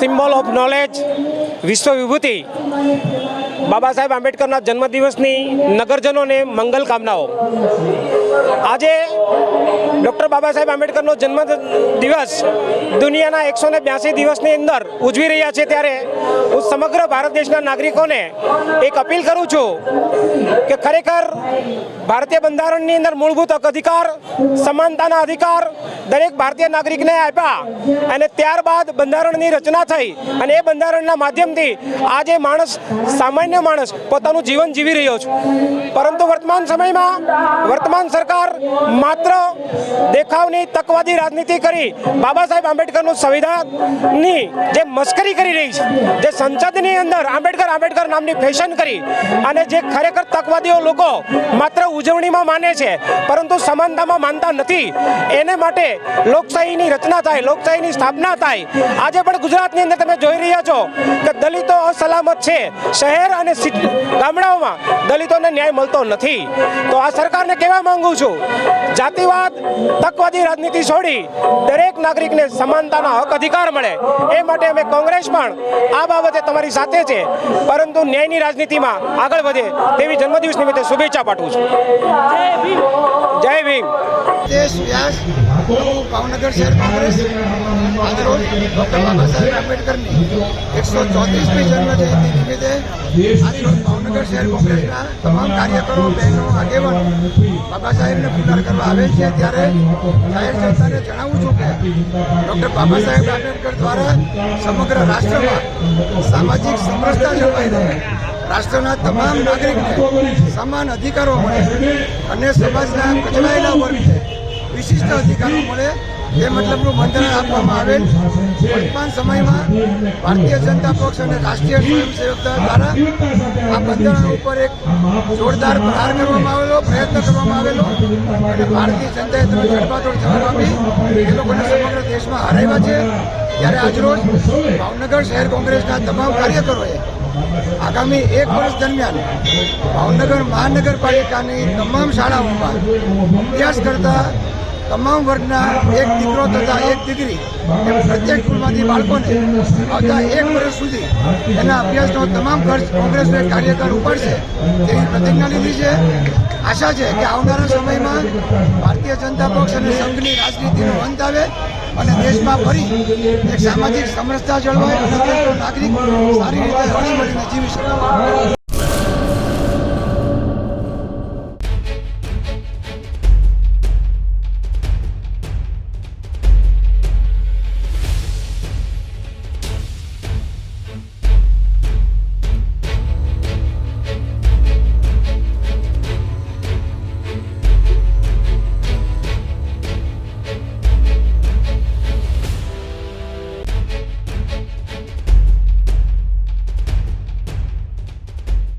Symbol of knowledge વિશ્વ વિભૂતિ બાબા સાહેબ આંબેડકરના જન્મદિવસની નગરજનોને મંગલ કામનાઓ। આજે ડૉક્ટર બાબા સાહેબ આંબેડકરનો જન્મદિવસ દુનિયાના 182 દિવસની અંદર ઉજવી રહ્યા છે, ત્યારે હું સમગ્ર ભારત દેશના નાગરિકોને એક અપીલ કરું છું કે ખરેખર ભારતીય બંધારણની અંદર મૂળભૂત હક અધિકાર, સમાનતાના અધિકાર દરેક ભારતીય નાગરિકને આપ્યા અને ત્યારબાદ બંધારણની રચના થઈ અને એ બંધારણના માધ્યમથી આજે સામાન્ય માણસ પોતાનું જીવન જીવી રહ્યો છે। પરંતુ વર્તમાન સમયમાં વર્તમાન સરકાર માત્ર દેખાવની તકવાદી રાજનીતિ કરી બાબા સાહેબ આંબેડકરનું સંવિધાનની જે મસ્કરી કરી રહી છે, જે સંસદની અંદર આંબેડકર નામની ફેશન કરી અને જે ખરેખર તકવાદીઓ લોકો માત્ર ઉજવણીમાં માને છે પરંતુ સમાનતામાં માનતા નથી, એને માટે લોકશાહીની રચના થાય, લોકશાહીની સ્થાપના થાય। આજે પણ ગુજરાતની અંદર તમે જોઈ રહ્યા છો કે દલિતો અસલામત છે, શહેર અને ગામડાઓમાં દલિતોને ન્યાય મળતો નથી। તો આ સરકારને કહેવા માંગુ છું, જાતિવાદ તકવાદી રાજનીતિ છોડી દરેક નાગરિકને સમાનતાના હક અધિકાર મળે એ માટે અમે કોંગ્રેસ પણ આ બાબતે તમારી સાથે છે, પરંતુ ન્યાયની રાજનીતિમાં આગળ વધે તેવી જન્મદિવસ નિમિત્તે શુભેચ્છા પાઠવું છું। જય ભીમ। દેશ વ્યાસ ભાવનગર શહેર કોંગ્રેસ આજરોજ ડૉક્ટર બાબા સાહેબ આંબેડકરની 134મી જન્મજયંતિ નિમિત્તે આજરોજ ભાવનગર શહેર કોંગ્રેસના તમામ કાર્યકરો, બહેનો, આગેવાનો બાબા સાહેબને પુકાર કરવા આવે છે, ત્યારે જાહેર જનતાને જણાવું છું કે ડૉક્ટર બાબા સાહેબ આંબેડકર દ્વારા સમગ્ર રાષ્ટ્રમાં સામાજિક સમરસતા જળવાઈ રહે, રાષ્ટ્રના તમામ નાગરિકને સમાન અધિકારો મળે અને સમાજના કચડાયેલા વર્ગને વિશિષ્ટ અધિકારો મળે એ મતલબનું બંધારણ આપવામાં આવેલ। વર્તમાન સમયમાં ભારતીય જનતા પક્ષ અને રાષ્ટ્રીય સ્વયંસેવક દળ દ્વારા આ બંધારણ ઉપર એક જોરદાર પ્રહાર કરવામાં આવેલો, પ્રયત્ન કરવામાં આવેલો અને ભારતીય જનતાએ તમે જડબાતોડ જવાબ આપી એ લોકોને સમગ્ર દેશમાં હરાવ્યા છે। ત્યારે આજરોજ ભાવનગર શહેર કોંગ્રેસના તમામ કાર્યકરોએ આગામી 1 વર્ષ દરમિયાન ભાવનગર મહાનગરપાલિકાની તમામ શાળાઓમાં અભ્યાસ કરતા તમામ વર્ગના એક દીકરો તથા એક દીકરી એમ પ્રત્યેક સ્કૂલમાંથી બાળકોને આવતા 1 વર્ષ સુધી એના અભ્યાસનો તમામ ખર્ચ કોંગ્રેસના કાર્યકર ઉપાડશે તેવી પ્રતિજ્ઞા લીધી છે। આશા છે કે આવનારા સમયમાં ભારતીય જનતા પક્ષ અને સંઘની રાજનીતિનો અંત આવે અને દેશમાં ફરી એક સામાજિક સમરસતા જળવાય અને દેશનો નાગરિક સારી રીતે હળી મળીને જીવી શકે।